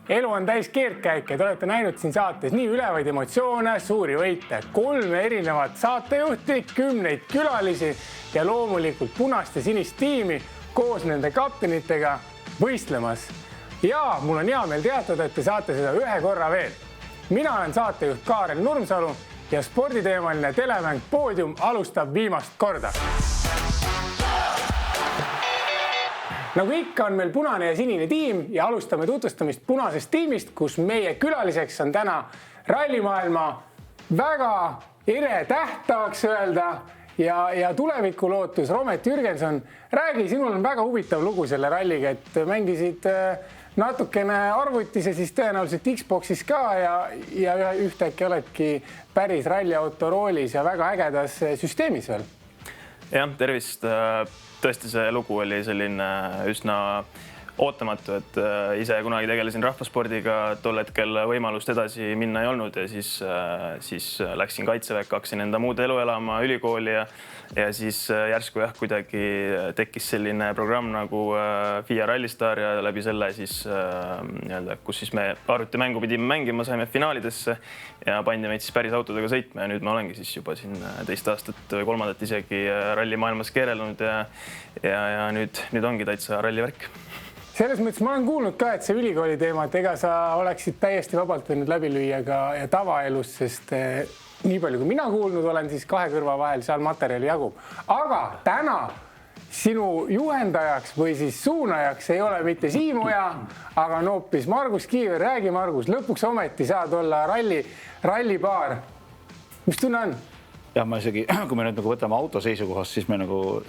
elu on täis keerdkäike, te olete näinud siin saates nii ülevaid emotsioone, suuri võite, 3 erinevat saatejuhti, 10 külalisi ja loomulikult punast ja sinist tiimi koos nende kaptenitega võistlemas. Ja mul on hea meel teatada, et te saate seda ühe korra veel. Mina olen saatejuht Kaarel Nurmsalu ja sporditeemaline telemäng Poodium alustab viimast korda. Nagu ikka on meil punane ja sinine tiim ja alustame tutvustamist punasest tiimist, kus meie külaliseks on täna rallimaailma väga ere täht, tahaks öelda, ja tulevikulootus Romet Jürgenson. Räägi, sinul on väga huvitav lugu selle ralliga, et mängisid natukene arvutis ja siis tõenäoliselt Xboxis ka ja ühtäkki oledki päris ralliauto roolis ja väga ägedas süsteemis veel. Jah, tervist. Tõesti see lugu oli selline üsna ootamatu, et ise kunagi tegelesin rahvaspordiga, tol hetkel võimalust edasi minna ei olnud ja siis läksin Kaitseväkke, hakkasin enda muud elu elama ülikooli ja siis järsku kuidagi tekkis selline programm nagu FIA Rallystar ja läbi selle siis kus siis me arvutimängu pidime mängima, saime finaalidesse ja pandi meid siis päris autodega sõitma ja nüüd ma olengi siis juba siin 2 aastat või 3 isegi rallimaailmas keerelnud ja nüüd ongi täitsa rallivärk. Selles mõttes ma olen kuulnud ka, et see ülikooli teema, et ega sa oleksid täiesti vabalt võinud läbi lüüa ka ja tavaelus, sest nii palju kui mina kuulnud olen, siis 2 kõrva vahel seal materjali jagub. Aga täna sinu juhendajaks või siis suunajaks ei ole mitte Siim Oja, aga on hoopis Margus Kiiver. Räägi, Margus, lõpuks ometi saad olla rallipaar. Mis tunne on? Jah, ma isegi, kui me nüüd võtame auto seisukohast, siis me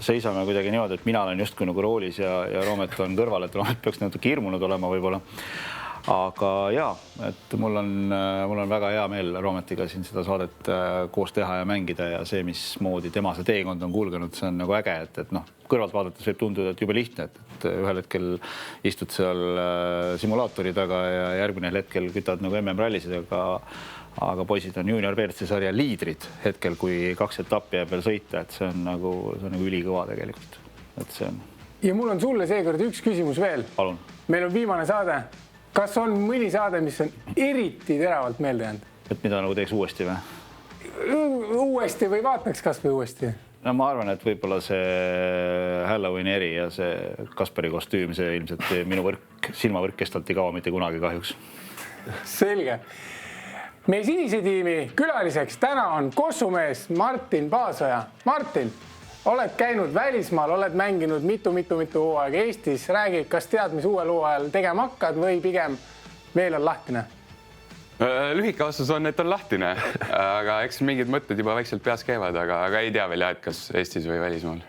seisame kuidagi niimoodi, et mina olen justkui roolis ja Roomet on kõrval, et Roomet peaks natuke hirmunud olema võib-olla. Aga jaa, et mul on väga hea meel Roometiga siin seda saadet koos teha ja mängida ja see, mismoodi tema see teekond on kulgenud, see on äge, et kõrvalt vaadates võib tunduda, et juba lihtne, et ühel hetkel istud seal simulaatori taga ja järgmine hetkel kütad MM-rallisid, aga poisid on junior WRC sarja liidrid hetkel, kui 2 etappi jääb veel sõita, et see on ülikõva tegelikult. Et see on. Ja mul on sulle seekord üks küsimus veel. Palun. Meil on viimane saade. Kas on mõni saade, mis on eriti teravalt meelde jäänud? Et mida teeks uuesti või? Uuesti või vaataks kas või uuesti? No ma arvan, et võib-olla see Halloweeni eri ja see Kasperi kostüüm, see ilmselt minu silmavõrk kestalti kaua mitte kunagi kahjuks. Selge. Meie sinise tiimi külaliseks täna on kossumees Martin Paasoja. Martin, oled käinud välismaal, oled mänginud mitu hooaega Eestis. Räägi, kas tead, mis uuel hooajal tegema hakkad või pigem veel on lahtine? Lühike vastus on, et on lahtine, aga eks mingid mõtted juba väikselt peas käivad, aga ei tea veel, et kas Eestis või välismaal.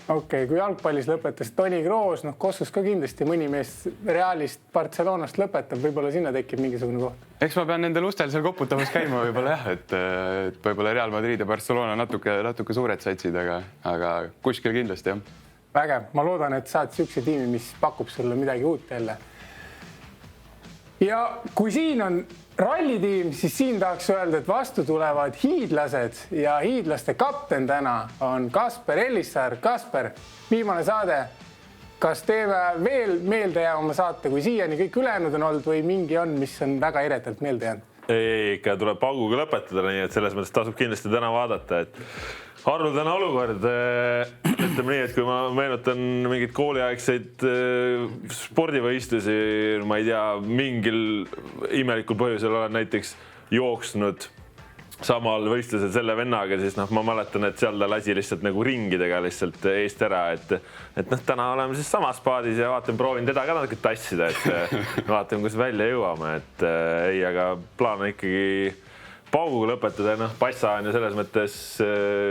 Okei, kui jalgpallis lõpetas Toni Kroos, Kossus ka kindlasti mõni mees Realist, Barcelonast lõpetab, võib-olla sinna tekib mingisugune koht. Eks ma pean nendel ustel seal koputamas käima võib-olla jah, et võib-olla Real Madrid ja Barcelona natuke suured satsid, aga kuskil kindlasti jah. Vägev, ma loodan, et saad siukse tiimi, mis pakub sulle midagi uut jälle. Ja kui siin on rallitiim, siis siin tahaks öelda, et vastu tulevad hiidlased ja hiidlaste kapten täna on Kasper Ellissaar. Kasper, viimane saade. Kas teeme veel meelde jäävama saate, kui siiani kõik ülejäänud on olnud või mingi on, mis on väga eredalt meelde jäänud? Ei, ikka tuleb pauguga lõpetada, nii et selles mõttes tasub kindlasti täna vaadata, et haruldane olukord, ütleme nii, et kui ma meenutan mingid kooliaegseid spordivõistlusi, ma ei tea, mingil imelikul põhjusel olen näiteks jooksnud samal võistlusel selle vennaga, siis ma mäletan, et seal ta lasi lihtsalt ringidega lihtsalt eest ära, et täna oleme siis samas paadis ja proovin teda ka natuke tassida, et vaatame, kus välja jõuame, et ei, aga plaan on ikkagi pauguga lõpetada, Passa on ju selles mõttes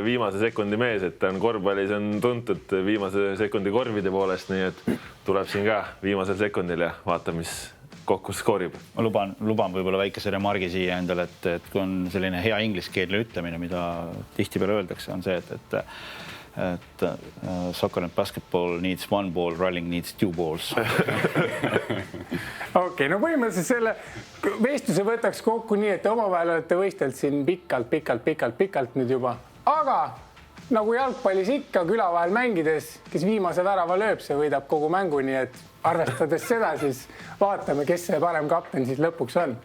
viimase sekundi mees, et ta on korvpallis on tuntud viimase sekundi korvide poolest, nii et tuleb siin ka viimasel sekundil ja vaatame, mis kokku skoorib. Ma luban võib-olla väikese remargi siia endale, et kui on selline hea ingliskeelne ütlemine, mida tihtipeale öeldakse, on see, et soccer and basketball needs 1 ball, rallying needs 2 balls. Okei, no põhimõtteliselt selle vestluse võtaks kokku nii, et omavahel olete võistelt siin pikalt nüüd juba. Aga nagu jalgpallis ikka küla vahel mängides, kes viimase värava lööb, see võidab kogu mängu, nii et arvestades seda, siis vaatame, kes see parem kapten siis lõpuks on.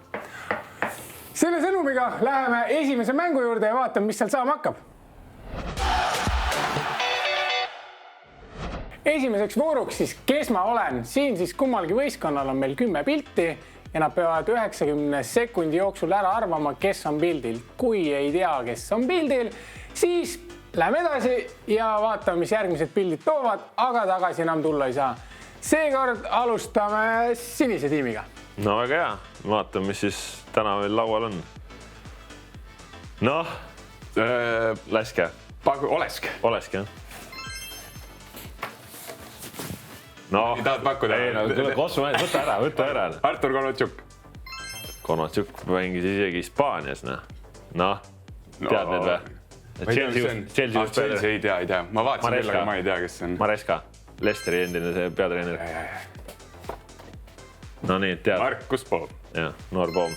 Selle sõnumiga läheme esimese mängu juurde ja vaatame, mis seal saama hakkab. Esimeseks vooruks siis, kes ma olen. Siin siis kummalgi võistkonnal on meil 10 pilti ja nad peavad 90 sekundi jooksul ära arvama, kes on pildil. Kui ei tea, kes on pildil, siis läheme edasi ja vaatame, mis järgmised pildid toovad, aga tagasi enam tulla ei saa. Seekord alustame sinise tiimiga. No väga hea. Vaatame, mis siis täna meil laual on. Noh, Läske. Olesk. Olesk, jah. No, Ei tahad pakkuda? võta ära. Artur Konotšuk. Konotšuk mängis isegi Hispaanias, noh. Tead need või? Chelsea ei tea. Ma vaatasin küll, aga ma ei tea, kes see on. Maresca, Lesteri endine see peatreener. No nii, tead. Markus Poom. Jah, noor Poom.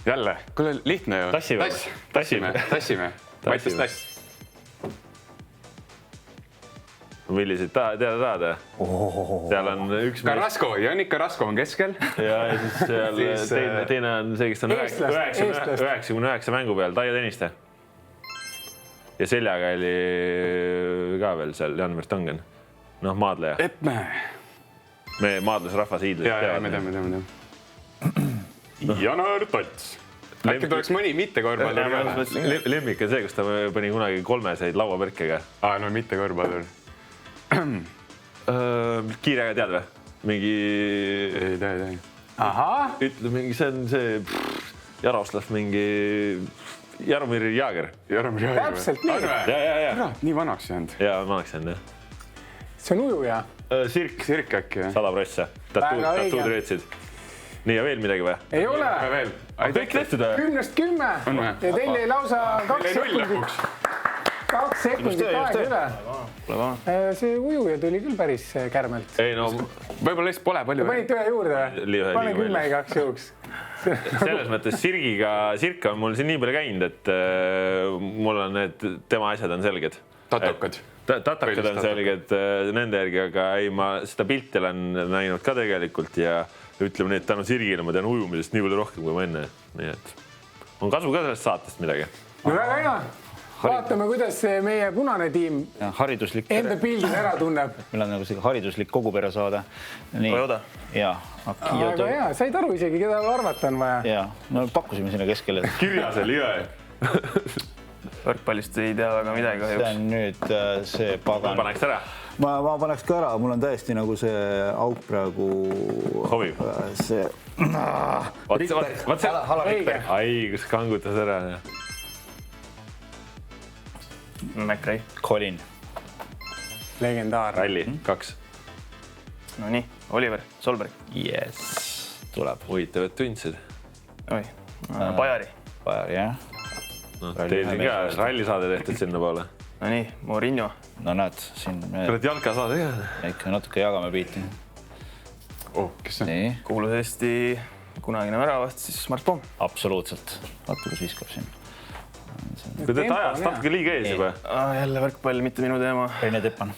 Jälle, kuule lihtne ju. Tassime. Mattis Tass. Milliseid teada tahad? Seal on üks... Carrasco, Jannik Carrasco on keskel. Ja siis seal teine on see, kes on 99 mängu peal, Taio Tõniste. Ja seljaga oli ka veel seal Jan Vertongen. Noh, maadleja. Epme. Me maadlusrahvas hiidlis teavad. Me teame. Janar Tots. Äkki tuleks mõni mitte korvpallir. Lemmik on see, kus ta pani kunagi 300 lauapõrkega. No mitte korvpallir. Kiirega tead või? Mingi... Ei tea. Ahah. Ütle mingi, see on see Jaroslav mingi... Jaromir Jaager. Täpselt nii. Ja. Nii vanaks jäänud. Ja, vanaks jäänud, jah. See on ujuja. Sirk äkki, jah? 100%. Tatuud reetsid. Nii, ja veel midagi või? Ei ole. Kõik tehtud või? 10-10 ja teil jäi lausa 2 sekundit. 2 sekundit aega üle. See ujuja tuli küll päris kärmelt. Ei no, võib-olla lihtsalt pole palju. Panite ühe juurde. Pane 10 igaks juhuks. Selles mõttes Sirk on mul siin nii palju käinud, et mul on need tema asjad on selged. Tatakad. Tatakad on selged nende järgi, aga ei, ma seda pilti olen näinud ka tegelikult ja ütleme nii, et tänu Sirgile ma tean ujumisest nii palju rohkem kui ma enne. Nii et on kasu ka sellest saatest midagi. No väga hea. Vaatame, kuidas meie punane tiim enda pildid ära tunneb. Meil on nagu see hariduslik kogupere saada. Toyota. Ja. Aga hea, said aru isegi, keda arvata on vaja. Ja, no pakkusime sinna keskele. Kirjas oli jõe. Võrkpallist ei tea väga midagi. See on nüüd see pagan. Paneks ära? Ma paneks ka ära, mul on täiesti nagu see auk praegu... Hobib. See... Vaat see... Ai, kus kangutas ära. McRae. Colin. Legendaar. Ralli, 2. No nii, Oliver Solberg. Yes, tuleb. Huvitavad tundsid. Oi, Bajari, jah. Teil siin ka rallisaade tehtud sinna poole. No nii, Mourinho. No näed, siin me oled jalkasaade ka? ikka natuke jagame piiti. Kes see? Nii. Kuulus Eesti kunagine väravast, siis Mart Poom. Absoluutselt. Vaata, kus viskab siin. Kui teete ajast natuke liiga ees juba. Jälle võrkpall, mitte minu teema. Reine Teppan.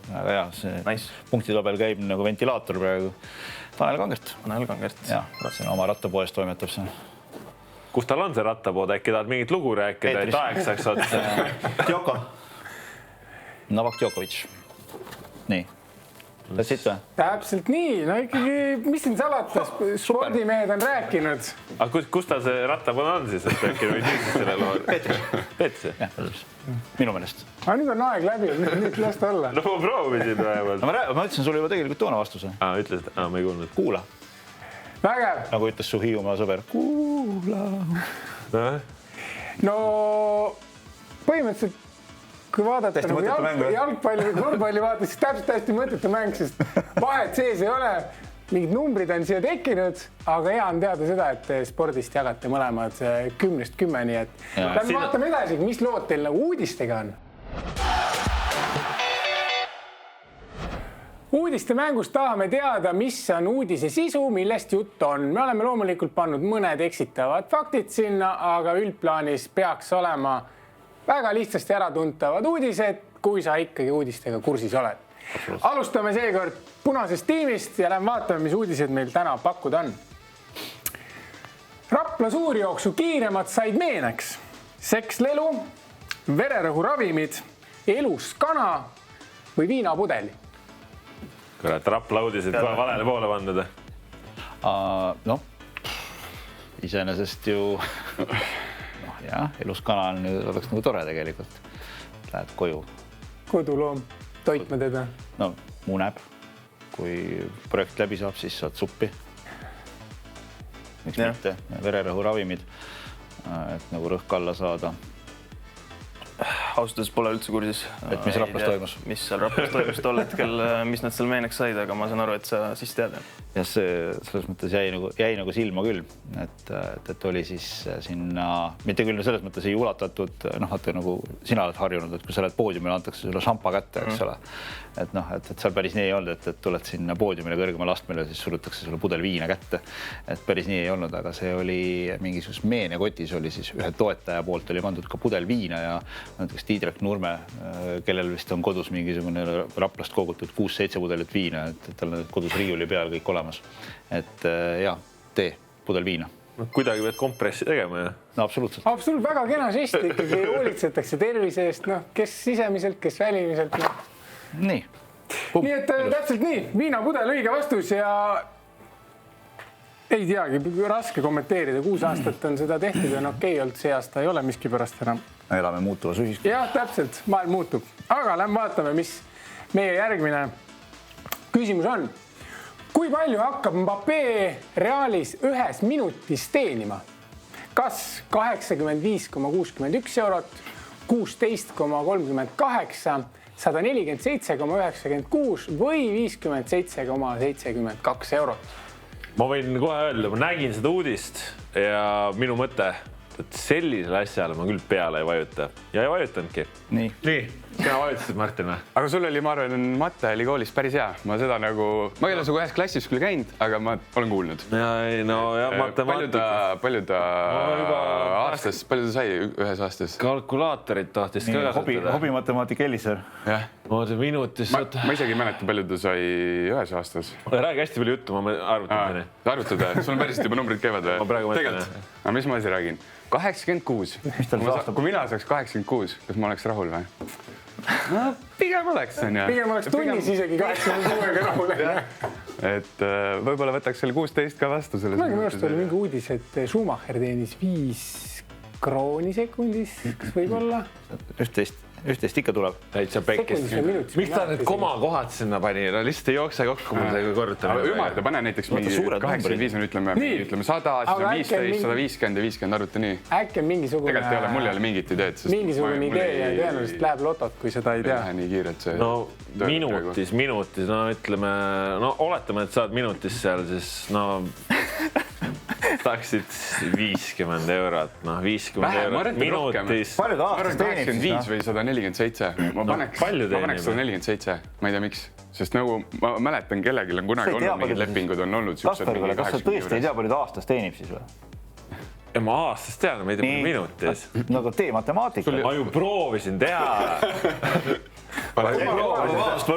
Väga hea, see punktitabel käib nagu ventilaator praegu. Tanel Kangert. Ja, see oma rattapoest toimetab see. Kus tal on see rattapood? Äkki tahad mingit lugu rääkida, et aeg saaks otsa? Djoko. Novak Djokovic. Nii. That's it või? Täpselt nii. No ikkagi, mis siin salatas? Spordimehed on rääkinud. Aga kus ta see rattapood on siis? Et äkki võid nüüd selle loo? Peetris? Jah, minu meelest. Aga nüüd on aeg läbi, nüüd lasta olla. No ma proovisin vähemalt. Ma ütlesin sulle juba tegelikult toona vastuse. Ütlesid? Ma ei kuulnud. Kuula. Vägev. Nagu ütles su Hiiumaa sõber. Kuula. No põhimõtteliselt kui vaadata nagu jalgpalli või korvpalli vaates, siis täpselt hästi mõttetu mäng, sest vahet sees ei ole. Mingid numbrid on siia tekkinud, aga hea on teada seda, et spordist jagate mõlemad 10-10, nii et läbi vaatame edasi, mis lood teil nagu uudistega on. uudiste mängus tahame teada, mis on uudise sisu, millest jutt on. Me oleme loomulikult pannud mõned eksitavad faktid sinna, aga üldplaanis peaks olema väga lihtsasti äratuntavad uudised, kui sa ikkagi uudistega kursis oled. Alustame seekord punasest tiimist ja lähme vaatame, mis uudised meil täna pakkuda on. Rapla suurjooksu kiiremad said meeneks. Sekslelu, vererõhuravimid, elus kana või viinapudeli. Kurat, Rapla uudised kohe valele poole pandud. Noh, iseenesest ju jah, elus kana oleks nagu tore tegelikult. Lähed koju. Koduloom, toitme teda. No, muneb. Kui projekt läbi saab, siis saad suppi. Miks mitte? Vererõhuravimid, et nagu rõhk alla saada. Austus pole üldse kursis. Et mis Raplas toimus? Mis seal Raplas toimus tol hetkel, mis nad seal meeneks said, aga ma saan aru, et sa siis tead. Ja see selles mõttes jäi nagu silma küll, et oli siis sinna, mitte küll selles mõttes ei ulatatud, nagu sina oled harjunud, et kui sa oled poodiumile, antakse sulle šampa kätte, eks ole. Et seal päris nii ei olnud, et tuled sinna poodiumile kõrgemale astmele, siis surutakse sulle pudel viina kätte. Et päris nii ei olnud, aga see oli mingisugust meenekotis oli siis ühe toetaja poolt oli pandud ka pudel viina ja näiteks Tiidrek Nurme, kellel vist on kodus mingisugune Raplast kogutud 6-7 pudelit viina, et tal on kodus riiuli peal kõik olemas. Et jah, tee pudel viina. Kuidagi pead kompressi tegema, jah? No absoluutselt. Absoluut, väga kena žest, ikkagi hoolitsetakse tervise eest, kes sisemiselt, kes välimiselt. Nii. Nii et täpselt nii, viinapudel õige vastus ja ei teagi, raske kommenteerida, 6 aastat on seda tehtud ja okei olnud, see aasta ei ole miski pärast enam. Elame muutuvas ühiskonnas. Jah, täpselt, maailm muutub. Aga lähme vaatame, mis meie järgmine küsimus on. Kui palju hakkab Mbappé Realis 1 minutis teenima? Kas 85,61 eurot, 16,38, 147,96 või 57,72 eurot? Ma võin kohe öelda, ma nägin seda uudist ja minu mõte, et sellisele asjale ma küll peale ei vajuta ja ei vajutanudki. Nii. Sina vajutasid, Martin, või? Aga sul oli, ma arvan, Mate oli koolis päris hea. Ma seda nagu, ma ei ole sugu ühes klassis küll käinud, aga ma olen kuulnud. Palju ta sai ühes aastas? Kalkulaatorit tahtis ka kasutada. Hobi matemaatika Elisar. Jah. Minutis. Ma isegi ei mäleta, palju ta sai ühes aastas. Räägi hästi palju juttu, ma arvutan. Arvutada, sul on päriselt juba numbrid käivad või? Ma praegu mõtlen. Aga mis ma asi räägin? 86. Kui mina saaks 86, kas ma oleks rahul või? No, pigem oleks. Pigem oleks tunnis isegi 86-ga rahul. Et võib-olla võtaks selle 16 ka vastu. Minu arust oli mingi uudis, et Schumacher teenis 5 krooni sekundis, kas võib-olla? 11 ikka tuleb. Täitsa pekkis. Miks ta need komakohad sinna pani? Lihtsalt ei jookse kokku mul see korrutamine. Ümarda, pane näiteks mingi 85 on, ütleme 100, 115, 150 ja 50 arvuta nii. Äkki on mingisugune... Tegelikult ei ole, mul ei ole mingit ideed. Mingisugune idee ja tõenäoliselt läheb lotot, kui seda ei tea. Nii kiirelt see... No minutis, no ütleme, oletame, et saad minutis seal, siis tahaksid 50 eurot, 50 eurot minutis. Palju ta aastas teenib? 85 või 147. Ma paneks 147, ma ei tea miks. Sest nagu ma mäletan, kellelgi on kunagi olnud mingid lepingud on olnud. Kasper, kas sa tõesti ei tea, palju ta aastas teenib siis või? Ja ma aastas tean, ma ei tea, minutis. Nagu tee matemaatika. Ma ju proovisin teha. Ma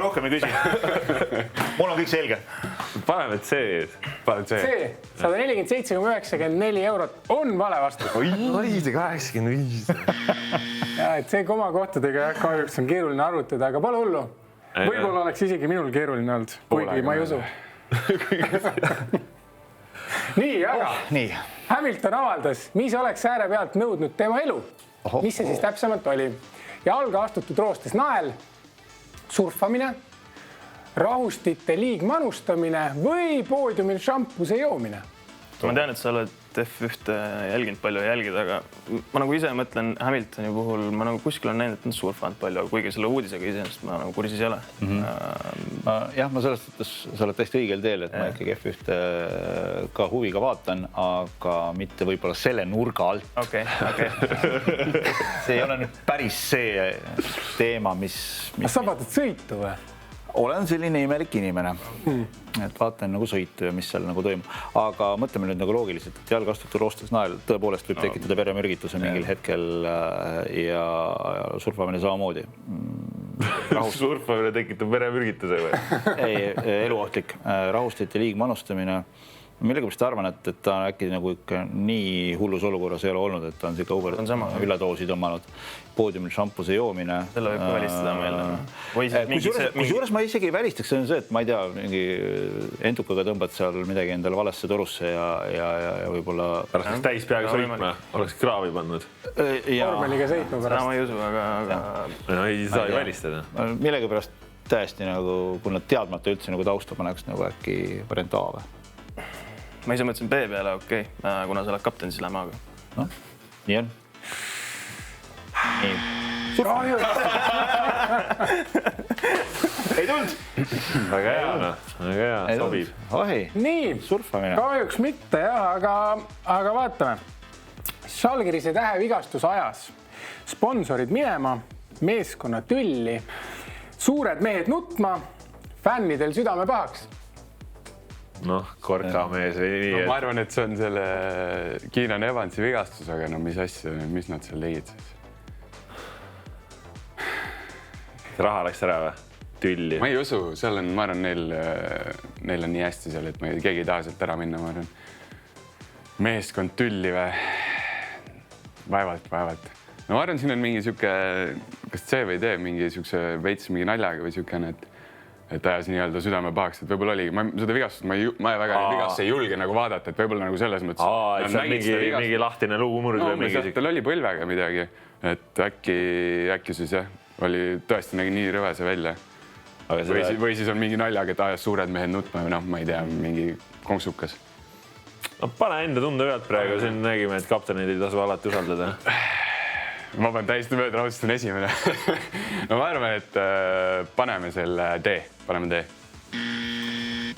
rohkem ei küsi. Mul on kõik selge. Paneme see. See 147,94 eurot on vale vastus. Oi, see 85. Ja, et see komakohtadega kahjuks on keeruline arvutada, aga pole hullu. Võib-olla oleks isegi minul keeruline olnud, kuigi ma ei usu. Nii, aga Hamilton avaldas, mis oleks ääre pealt nõudnud tema elu. Mis see siis täpsemalt oli? Ja alga astutud roostes nael, surfamine, rahustite liigmanustamine või poodiumil šampuse joomine? Ma tean, et sa oled F1 jälginud palju ja jälgid, aga ma nagu ise mõtlen Hamiltoni puhul, ma nagu kuskil on näinud, et nad surfanud palju, kuigi selle uudisega iseenesest ma nagu kursis ei ole. Jah, ma selles mõttes, sa oled täiesti õigel teel, et ma ikkagi F1 ka huviga vaatan, aga mitte võib-olla selle nurga alt. Okei. See ei ole nüüd päris see teema, mis... Sa vaatad sõitu või? olen selline imelik inimene, et vaatan nagu sõitu ja mis seal nagu toimub, aga mõtleme nüüd nagu loogiliselt, et jalgastute roostes nael tõepoolest võib tekitada veremürgituse mingil hetkel ja surfamine samamoodi. Surfamine tekitab veremürgituse või? Ei, eluohtlik, rahustit ja liigmanustamine. Millegipärast arvan, et ta on äkki nagu ikka nii hullus olukorras ei ole olnud, et ta on siuke üledoosi tõmmanud. Poodiumil šampuse joomine. Selle võib ka välistada meelde. Kusjuures ma isegi ei välistaks, see on see, et ma ei tea, mingi entukaga tõmbad seal midagi endale valesse torusse ja võib-olla... Pärast täis peaga sõitma, oleks kraavi pannud. Vormeliga sõitma pärast. Ma ei usu, aga... No ei saa ei välistada. Millegipärast täiesti nagu, kui nad teadmata üldse nagu tausta paneks nagu äkki variant A või? Ma ise mõtlesin B peale, okei. Kuna sa oled kapten, siis lähme aga. No, nii on. Nii. Ei tuld! Väga hea, sobib. Ohi, Nii, surfamine. kahjuks mitte jah, aga vaatame. Žalgirise tähe vigastus ajas. Sponsorid minema, meeskonna tülli, suured mehed nutma, fännidel südame pahaks. Noh, korkamees või nii. Ma arvan, et see on selle Keenan Evansi vigastus, aga no mis asja, mis nad seal tegid siis? Raha läks ära või? Tülli. Ma ei usu, seal on, ma arvan, neil on nii hästi seal, et keegi ei taha sealt ära minna, ma arvan. Meeskond tülli või? Vaevalt. No ma arvan, siin on mingi siuke, kas C või D, mingi siukse veits mingi naljaga või siukene, et ajas nii-öelda südame pahaks, et võib-olla oligi, seda vigastust ma väga vigastusi ei julge nagu vaadata, et võib-olla nagu selles mõttes. Et see on mingi lahtine luumurd või mingi... Tal oli põlvega midagi, et äkki siis jah, oli tõesti nii rõvese välja. Või siis on mingi naljaga, et ajas suured mehed nutma või noh, ma ei tea, mingi konksukas. No pane enda tunde pealt praegu, siin nägime, et kaptenid ei tasu alati usaldada. Ma pean täiesti mööda, raudselt on esimene. No ma arvan, et paneme selle D.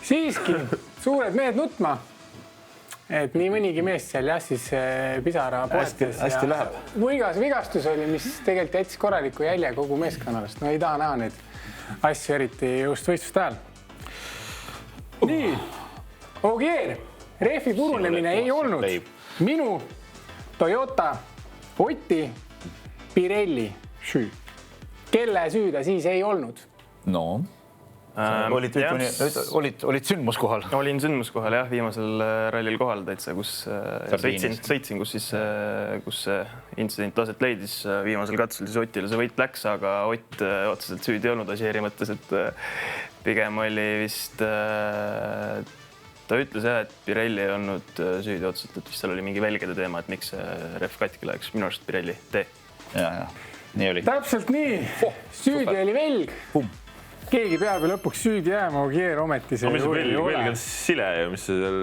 Siiski, suured mehed nutma. Et nii mõnigi mees seal jah, siis pisara poetes. Hästi läheb. Muigas vigastus oli, mis tegelikult jättis korraliku jälje kogu meeskonnalast. No ei taha näha neid asju eriti just võistluste ajal. Nii, Ogier, rehvi purunemine ei olnud. Minu, Toyota, Oti, Pirelli süü. Kelle süü ta siis ei olnud? No, olid sündmuskohal? Olin sündmuskohal jah, viimasel rallil kohal täitsa, kus sõitsin, kus see intsident aset leidis. Viimasel katsel siis Otile see võit läks, aga Ott otseselt süüdi ei olnud Asieri mõttes, et pigem oli vist... Ta ütles jah, et Pirelli ei olnud süüdi otseselt, et vist seal oli mingi välgede teema, et miks see ref katki läks. Minu arust Pirelli tee. Ja, nii oli. Täpselt nii. Süüdi oli velg. Keegi peab ju lõpuks süüdi jääma, Ogier ometi see mis velg on sile ja mis see seal...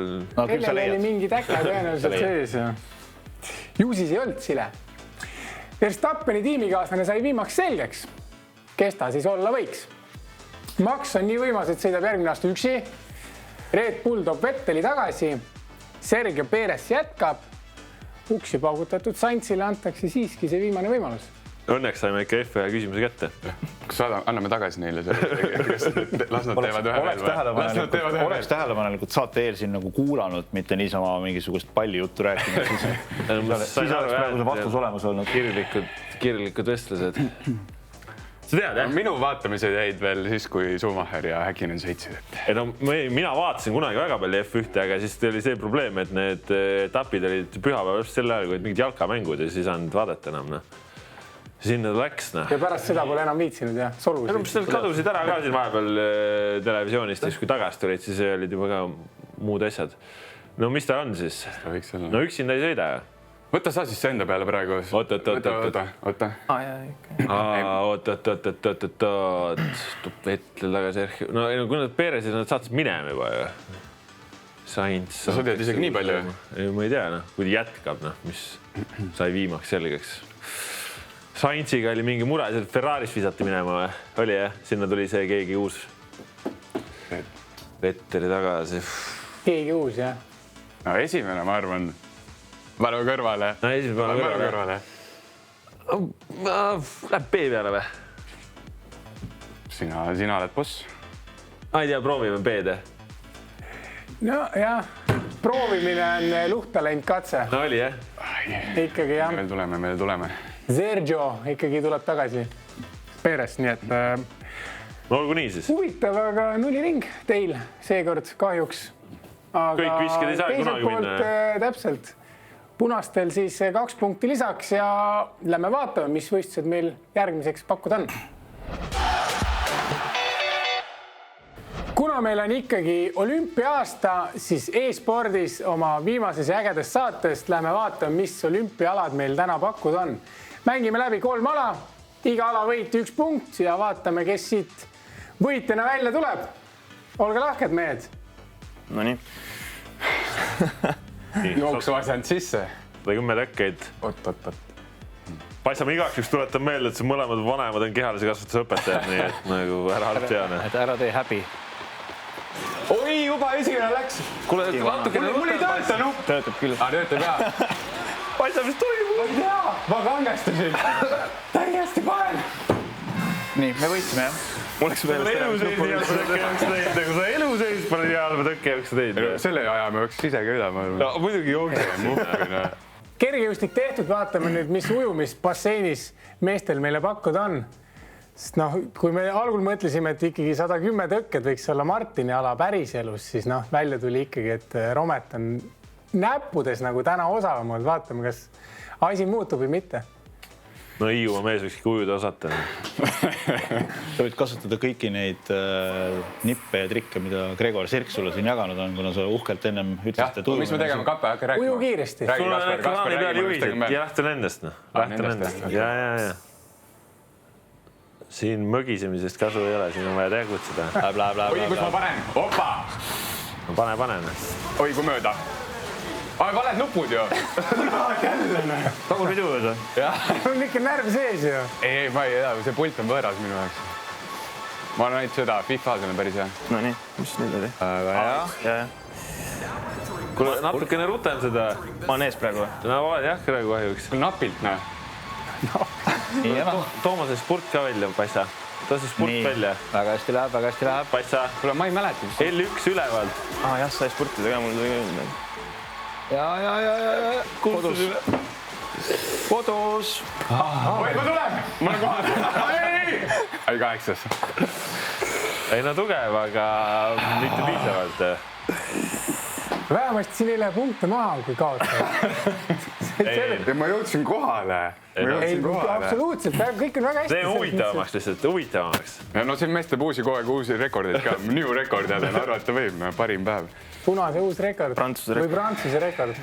Kellel oli mingi täke tõenäoliselt sees. Ju siis ei olnud sile. Verstappeni tiimikaaslane sai viimaks selgeks. Kes ta siis olla võiks? Max on nii võimas, et sõidab järgmine aasta üksi. Red Bull toob Vetteli tagasi. Sergio Perez jätkab. Uksi paugutatud Sainzile antakse siiski see viimane võimalus. Õnneks saime ikka F1 küsimuse kätte. Kas anname tagasi neile selle? Las nad teevad ühe veel. Oleks tähelepanelikult saate eel siin nagu kuulanud, mitte niisama mingisugust palli juttu rääkinud. Siis oleks praegu see vastus olemas olnud. Kirjalikud vestlused. Sa tead, jah? Minu vaatamised jäid veel siis, kui Schumacher ja Häkkinen sõitsid. Mina vaatasin kunagi väga palju F1, aga siis oli see probleem, et need etapid olid pühapäeva just sel ajal, kui mingid jalkamängud ja siis ei saanud vaadata enam. Sinna ta läks. Ja pärast seda pole enam viitsinud, jah? Solusid. Kadusid ära ka siin vahepeal televisioonist, kui tagasi tulid, siis olid juba ka muud asjad. No mis ta on siis? No üksinda ei sõida. Võta sa siis see enda peale praegu. Oota. Vettel tagasi. No kui nad Peresid, nad saatsid minema juba ju. Sainz. Sa tead isegi nii palju? Ma ei tea, kui ta jätkab, mis sai viimaks selgeks. Sainziga oli mingi mure, et Ferraris visati minema või? Oli jah? Sinna tuli see keegi uus. Vetteli tagasi. Keegi uus, jah? No esimene, ma arvan... Mälu kõrvale. No esimene kõrvale. Läheb B peale või? Sina oled boss. ei tea, proovime B-d. nojah, proovimine on luhta läinud katse. No oli jah? Ikkagi jah. meil tuleme. Sergio ikkagi tuleb tagasi Perest, nii et No olgu nii siis. huvitav, aga nuliring teil seekord kahjuks. Aga Kõik visked ei saa kunagi minna. Täpselt. Punastel siis 2 punkti lisaks ja lähme vaatame, mis võistlused meil järgmiseks pakkuda on. Kuna meil on ikkagi olümpia-aasta, siis e-spordis oma viimases ägedast saatest lähme vaatame, mis olümpiaalad meil täna pakkuda on. Mängime läbi 3 ala, iga ala võit 1 punkt ja vaatame, kes siit võitjana välja tuleb. Olge lahked, mehed. No nii. Jooksu asjand sisse. 10 tõkkeid. Oot. Paistame igaks üks tuletan meelde, et see mõlemad vanemad on kehalise kasvatuse õpetajad, nii et nagu ära halb teane. Et ära tee häbi. Oi, juba esimene läks. Kuule, natukene Mul ei tööta nupp. Töötab küll. Töötab jah. paista, mis toimub. Ma ei tea, ma kangestusin. Täiesti paen. Nii, me võitsime jah. Mul oleks veel elu sees palju hea tõkke oleks teinud. Selle aja me võiks ise ka üle. No muidugi jooksime. Kergejõustik tehtud, vaatame nüüd, mis ujumist basseinis meestel meile pakkuda on. Sest noh, kui me algul mõtlesime, et ikkagi 110 tõkked võiks olla Martini ala päriselus, siis noh, välja tuli ikkagi, et Romet on näppudes nagu täna osavamalt. Vaatame, kas asi muutub või mitte. No Hiiumaa mees võiks ikka ujuda osata. Sa võid kasutada kõiki neid nippe ja trikke, mida Gregor Sirk sulle siin jaganud on, kuna sa uhkelt ennem ütlesid, et mis me tegema, Kappe, hakka rääkima. Uju kiiresti. Sul on ekraani peal juhid, et lähte nendest. Lähte nendest. Ja. Siin mõgisemisest kasu ei ole, siin on vaja tegutseda. Oi, kus ma panen? Opa! Pane. Oi, kui mööda. Ai, valed nupud ju. Tagurpidu juurde. On ikka närv sees ju. Ei, ma ei tea, see pult on võõras minu jaoks. Ma olen näinud seda, FIFA see on päris hea. No nii, mis nüüd oli? Ja. Kuule, natukene rutem seda. Ma olen ees praegu. No oled jah, praegu kahjuks. Napilt, näe. Tooma see spurt ka välja, paista. Too see spurt välja. Väga hästi läheb. Paista. Kuule, ma ei mäleta. L1 ülevalt. Jah, sai spurtida ka, mul tuli öelda. Ja. Kodus. Oi, ma tulen! Ma olen kohal. Ai, 8. Ei no tugev, aga mitte piisavalt. Vähemasti siin ei lähe punkte maha, kui kaotab. Ma jõudsin kohale. Ei, absoluutselt. Kõik on väga hästi. Teeme huvitavamaks lihtsalt, huvitavamaks. No siin mees teeb uusi kogu aeg uusi rekordeid ka. New rekord jälle, arvata võib, parim päev. Punase uus rekord. Prantsuse või Prantsuse rekord.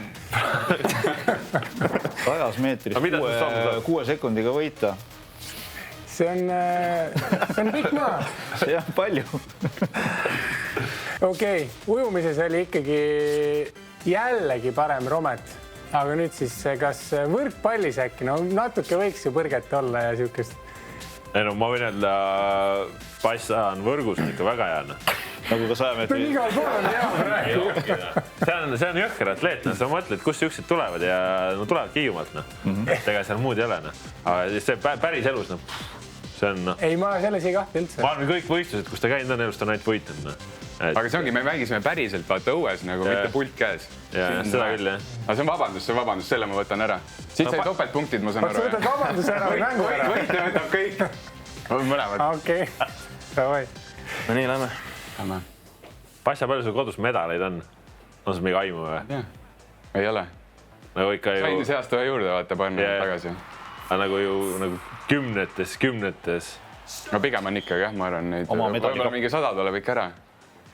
100 meetris 6 sekundiga võita. See on pikk maa. See on palju. Okei, ujumises oli ikkagi jällegi parem Romet. Aga nüüd siis, kas võrkpallis äkki? No natuke võiks ju põrget olla ja siukest. Ei no ma võin öelda, paista on võrgus ikka väga hea. Nagu ka 100 meetri. Igal pool on hea praegu. See on jõhker atleet, sa mõtled, kust siuksed tulevad ja tulevad Hiiumaalt. Ega seal muud ei ole. Aga see päris elus, see on. Ei, ma selles ei kahte üldse. Ma arvan, kõik võistlused, kus ta käinud on, elust on ainult võitnud. Aga see ongi, me mängisime päriselt, vaata õues nagu, mitte pult käes. Ja seda küll, jah. Aga see on vabandus, selle ma võtan ära. Siit sai topeltpunktid, ma saan aru. Sa võtad vabanduse ära või mängu ära? Võitja võtab kõik. Mõlemad. Okei, davai. No nii, lähme. Paista, palju sul kodus medaleid on? On sul mingi aimu või? Ei ole. Nagu ikka ju... Sain see aasta ühe juurde, vaata, paar nädal tagasi. Nagu ju kümnetes. No pigem on ikka, jah, ma arvan neid. Oma medali võib-olla mingi 100 tuleb ikka ära.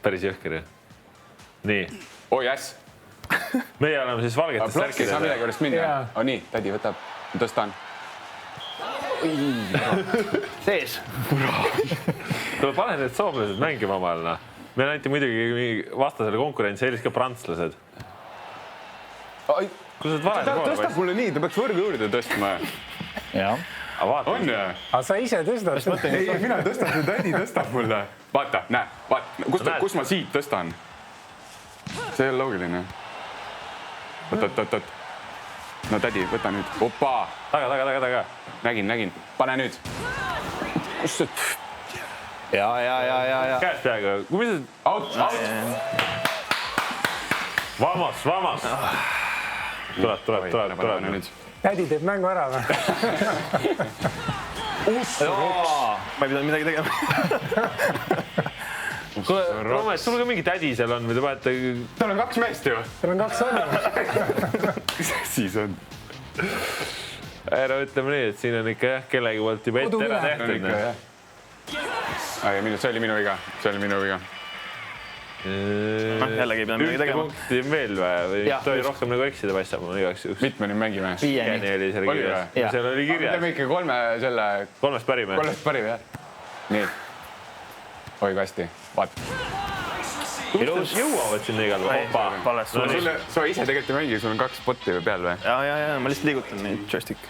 Päris jõhker, jah. Nii. Oi, äss. Meie oleme siis valgetes Plokki särkides. saa midagi korrast minna. O nii, tädi võtab. Tõstan. Sees. Tule pane need soomlased mängima omal. Meil anti muidugi vastasele konkurentsi eelis ka prantslased. Kus need valed poole Tõstab mulle nii, ta peaks võrgu juurde tõstma. Jah. On ju? Aga sa ise tõstad. Ei, mina tõstab, see tädi tõstab mulle. Vaata, näe, kus ma siit tõstan? See ei ole loogiline. Oot. No tädi, võta nüüd. Opa! Taga. Nägin. Pane nüüd. Kus see? ja. Käest peaga. Kui mis see? Out. Vamos. Tuleb. tädi teeb mängu ära või? Ma ei pidanud midagi tegema. Kuule, Roomes, sul ka mingi tädi seal on, või te panete... Tal on 2 meest ju. Tal on 2 sõnne. Siis on. Ära ütleme nii, et siin on ikka kellegi poolt juba ette ära tehtud. See oli minu viga. Jällegi ei pidanud midagi tegema. Punkti on veel või? Toi rohkem nagu eksida paistab, ma igaks juks. Mitme nüüd mängime? 5. Oli seal kirjas. Seal oli kirjas. Teeme ikka 3 selle... 3 pärime. 3 parim, jah. Nii. Oi, kasti. Vaata. Ilus. Jõuavad sinna igal pool. Valest. Sa ise tegelikult ei mängi, sul on 2 spotti peal või? Ja, ma lihtsalt liigutan neid joystick.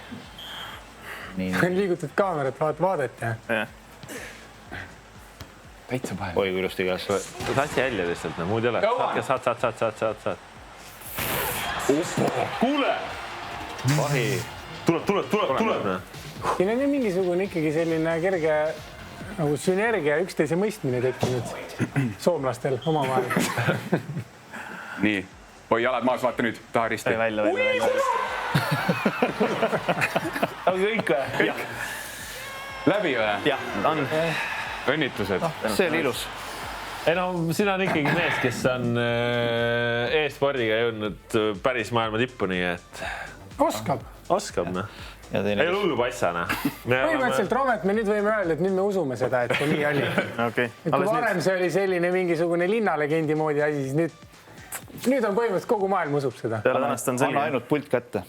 Liigutad kaamerat, vaadet ja? Täitsa pahe. Oi, kui ilusti käes. Satsi välja lihtsalt, muud ei ole. Saad. Kuule! Vahi. Tuleb. Siin on ju mingisugune ikkagi selline kerge nagu sünergia ja üksteise mõistmine tekkinud soomlastel omavahel. Nii. Oi, jalad maas, vaata nüüd. Taha risti. Välja. Aga kõik või? Läbi või? Jah, on. Õnnitlused. See oli ilus. Ei no, sina on ikkagi mees, kes on e-spordiga jõudnud päris maailma tippu, nii et... Oskab, noh. Ei hullu passana. Põhimõtteliselt, Roomet, me nüüd võime öelda, et nüüd me usume seda, et see nii oli. Kui varem see oli selline mingisugune linnalegendi moodi asi, siis nüüd on põhimõtteliselt kogu maailm usub seda. Peale tänast on selline. Anna ainult pult kätte.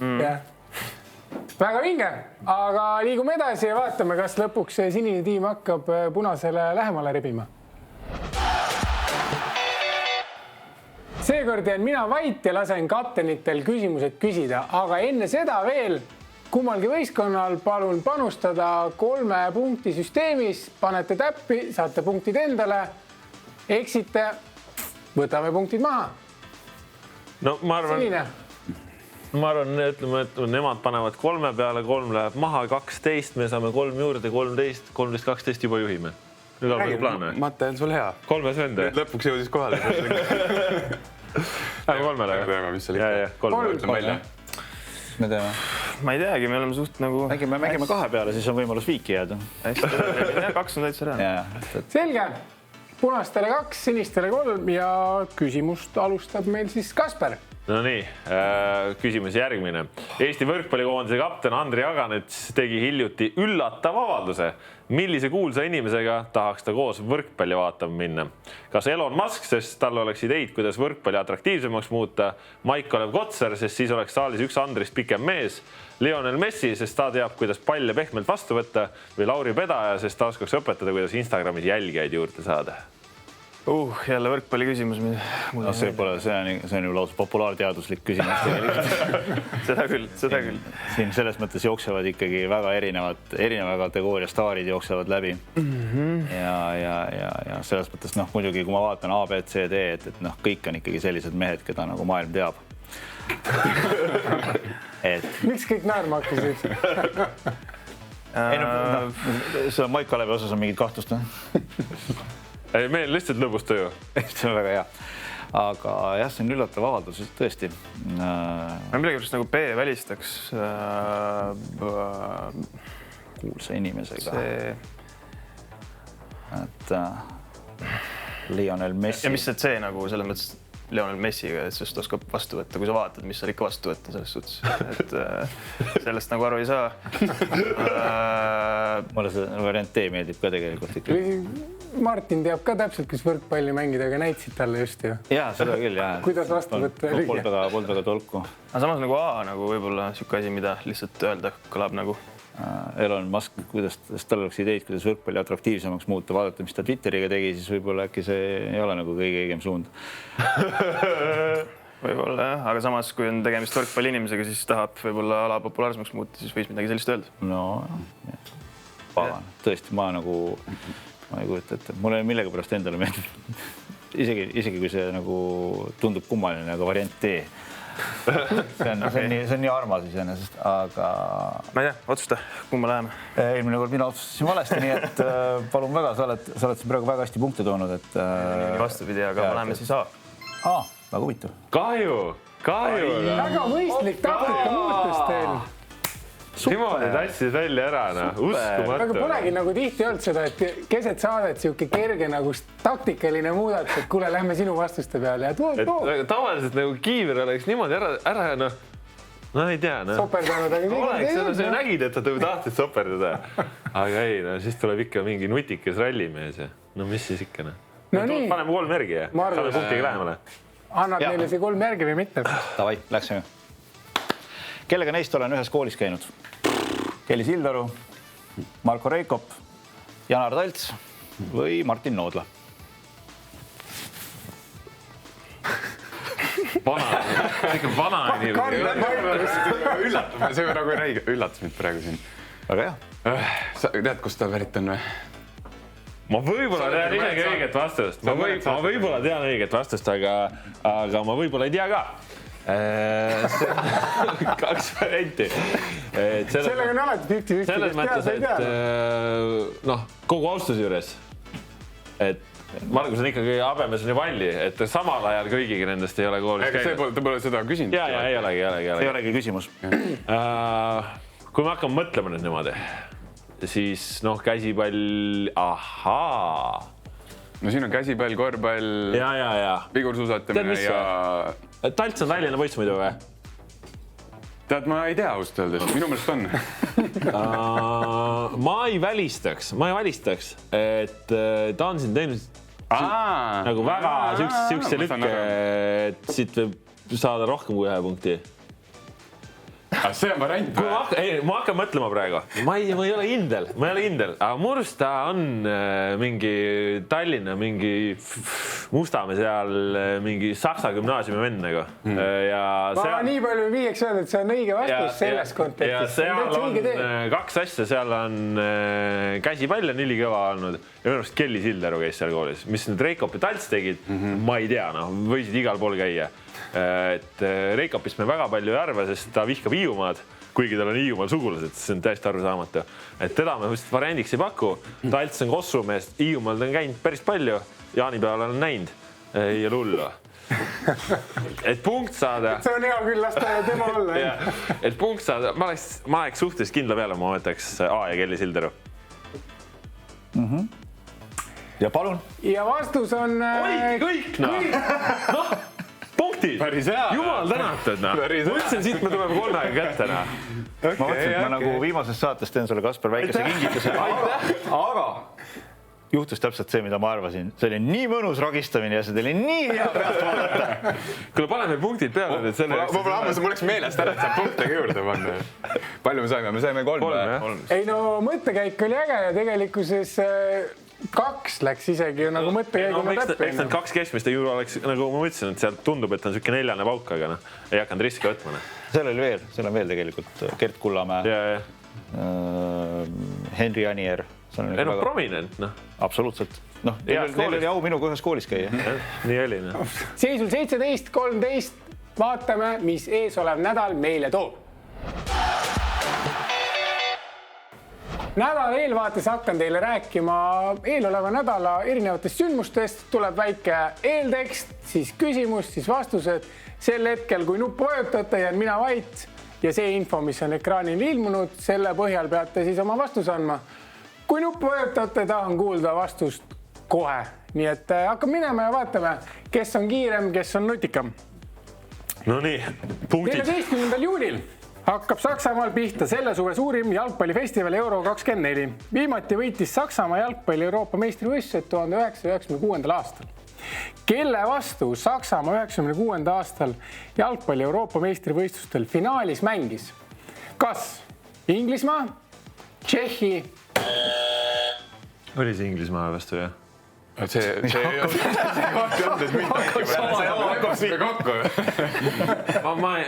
Väga vinge, aga liigume edasi ja vaatame, kas lõpuks sinine tiim hakkab punasele lähemale rebima. Seekord jään mina vait ja lasen kaptenitel küsimused küsida, aga enne seda veel kummalgi võistkonnal palun panustada 3 punkti süsteemis, panete täppi, saate punktid endale, eksite, võtame punktid maha. No ma arvan, ütleme, et nemad panevad 3 peale, 3 läheb maha, 12, me saame 3 juurde, 13, 12 juba juhime. Nüüd on nagu plaan või? Mate on sul hea. 3 vend või? Lõpuks jõudis kohale. Lähme 3 lähe. Teeme, mis seal ikka. 3. Ütleme välja. Me teeme. Ma ei teagi, me oleme suht nagu... Mängime 2 peale, siis on võimalus viiki jääda. Hästi, 2 on täitsa reaalne. Selge. Punastele 2, sinistele 3 ja küsimust alustab meil siis Kasper. No nii, küsimus järgmine. Eesti võrkpallikoondise kapten Andri Aganets tegi hiljuti üllatav avalduse. Millise kuulsa inimesega tahaks ta koos võrkpalli vaatama minna? Kas Elon Musk, sest tal oleks ideid, kuidas võrkpalli atraktiivsemaks muuta, Maik-Olev Kotsar, sest siis oleks saalis üks Andrist pikem mees, Lionel Messi, sest ta teab, kuidas palle pehmelt vastu võtta, või Lauri Pedaja, sest ta oskaks õpetada, kuidas Instagramis jälgijaid juurde saada. Jälle võrkpalli küsimus. See on ju lausa populaarteaduslik küsimus tegelikult. Seda küll. Siin selles mõttes jooksevad ikkagi väga erineva kategooria staarid jooksevad läbi. Ja selles mõttes, muidugi kui ma vaatan A, B, C, D, et kõik on ikkagi sellised mehed, keda nagu maailm teab. Miks kõik naerma hakkasid? See Maik-Olevi osas on mingid kahtlust. Ei, meil lihtsalt lõbus töö. See on väga hea. Aga jah, see on üllatav avaldus, tõesti. Ma millegipärast nagu B välistaks kuulsa inimesega. Et Lionel Messi. Ja mis see C nagu selles mõttes Lionel Messiga, et sest oskab vastu võtta, kui sa vaatad, mis seal ikka vastu võtta selles suhtes. Et sellest nagu aru ei saa. Mulle see variant D meeldib ka tegelikult ikka. Martin teab ka täpselt, kes võrkpalli mängida, aga näitsid talle just ju. Jaa, seda küll, jah. Kuidas vastu võtta oli? Polnud väga tolku. Aga samas nagu A nagu võib-olla siuke asi, mida lihtsalt öelda kõlab nagu. Elon Musk, kuidas tal oleks ideid, kuidas võrkpalli atraktiivsemaks muuta, vaadata, mis ta Twitteriga tegi, siis võib-olla äkki see ei ole nagu kõige õigem suund. Võib-olla jah, aga samas, kui on tegemist võrkpalli inimesega, siis tahab võib-olla ala populaarsemaks muuta, siis võis midagi sellist öelda. No, pagan. Tõesti, ma ei kujuta ette. Mulle millega pärast endale meeldib. Isegi kui see nagu tundub kummaline, aga variant D. see on nii armas iseenesest, aga... Ma ei tea, otsusta, kumma läheme. Eelmine kord mina otsustasin valesti, nii et palun väga, sa oled siin praegu väga hästi punkte toonud, et... Vastupidi, aga me läheme siis A. Väga huvitav. Kahju. Väga mõistlik taktika muutus teil. Niimoodi tassid välja ära, uskumatu. Aga polegi nagu tihti olnud seda, et keset saadet siuke kerge nagu taktikaline muudatus, et kuule, lähme sinu vastuste peale ja too. Tavaliselt nagu Kiiver oleks niimoodi ära no ei tea, Soperdanud, aga sa nägid, et ta tahtis soperdada. Aga ei, siis tuleb ikka mingi nutikas rallimees ja no mis siis ikka, Paneme 3 järgi ja saame punktiga lähemale. Annad neile see 3 järgi või mitte? Davai, läksime. Kellega neist olen ühes koolis käinud? Kelly Sildaru, Marko Reikop, Janar Talts või Martin Noodla? Vana Üllatame, see nagu üllatas mind praegu siin. Väga hea. Sa tead, kust ta pärit on või? Ma võib-olla tean isegi õiget vastust. Ma võib-olla tean õiget vastust, aga ma võib-olla ei tea ka. 2 varianti. Sellega on alati 50-50. Selles mõttes, et kogu austuse juures, et Margus on ikkagi Abemes on ju Valli, et samal ajal kõigiga nendest ei ole koolis käinud. Ta pole seda küsinud. Ja ei olegi. Ei olegi küsimus. Kui me hakkame mõtlema nüüd niimoodi, siis käsipall, ahaa. No siin on käsipall, korvpall, vigursuusatamine ja... Talts on Tallinna poiss muidu või? Tead, ma ei tea ausalt öeldes, minu meelest on. Ma ei välistaks, et ta on siin teinud nagu väga siukse lükke, et siit võib saada rohkem kui 1 punkti. See on variant. Ma hakkan mõtlema praegu. Ma ei ole kindel, aga murus ta on mingi Tallinna, mingi Mustamäe seal, mingi Saksa gümnaasiumi vend nagu. Ma nii palju viieks öelda, et see on õige vastus selles kontekstis. Ja seal on 2 asja, seal on käsipall on ülikõva olnud ja minu arust Kelly Sildaru käis seal koolis. Mis nüüd Reikop ja Talts tegid, ma ei tea, võisid igal pool käia. Et Reikopist me väga palju ei arva, sest ta vihkab Hiiumaad, kuigi tal on Hiiumaal sugulased, see on täiesti arusaamatu. Et teda me vist variandiks ei paku. Talts on Kossumeest, Hiiumaal ta on käinud päris palju, Jaanipäeval on näinud ja lullu. Et punkt saada... See on hea küll, lasta tema olla. Et punkt saada, ma oleks suhteliselt kindla peale, ma võtaks A ja Kelly Sildaru. Ja palun. Ja vastus on... Oligi kõik, punktid. Jumal tänatud, Mõtlesin, siit me tuleme 3 aega kätte, Ma mõtlesin, et ma nagu viimases saates teen sulle, Kaspar, väikese kingituse. Aga juhtus täpselt see, mida ma arvasin. See oli nii mõnus ragistamine ja see oli nii hea pealt vaadata. Kuule, paneme punktid peale. Mul läks meelest ära, et saab punktega juurde panna. Palju me saime? Me saime 3. Ei no mõttekäik oli äge ja tegelikkuses 2 läks isegi nagu mõttekäiguna täppi. Eks need 2 keskmist ei oleks, nagu ma mõtlesin, et sealt tundub, et on siuke 4. pauk, aga ei hakanud riski võtma. Seal on veel tegelikult Gert Kullamäe, Henri Anier. Prominent, Absoluutselt. Neil oli au minuga ühes koolis käia. Nii oli. Seisul 17-13 vaatame, mis ees olev nädal meile toob. Nädala eelvaates hakkan teile rääkima eeloleva nädala erinevatest sündmustest. Tuleb väike eeltekst, siis küsimus, siis vastused. Sel hetkel, kui nuppu vajutate, jään mina vait ja see info, mis on ekraanil ilmunud, selle põhjal peate siis oma vastus andma. Kui nuppu vajutate, tahan kuulda vastust kohe. Nii et hakkame minema ja vaatame, kes on kiirem, kes on nutikam. No nii, punktid. 14. juunil hakkab Saksamaal pihta selle suve suurim jalgpallifestival Euro 24. Viimati võitis Saksamaa jalgpalli Euroopa meistrivõistlused 1996. aastal. Kelle vastu Saksamaa 96. aastal jalgpalli Euroopa meistrivõistlustel finaalis mängis? Kas Inglismaa, Tšehhi? Oli see Inglismaa vastu, jah? See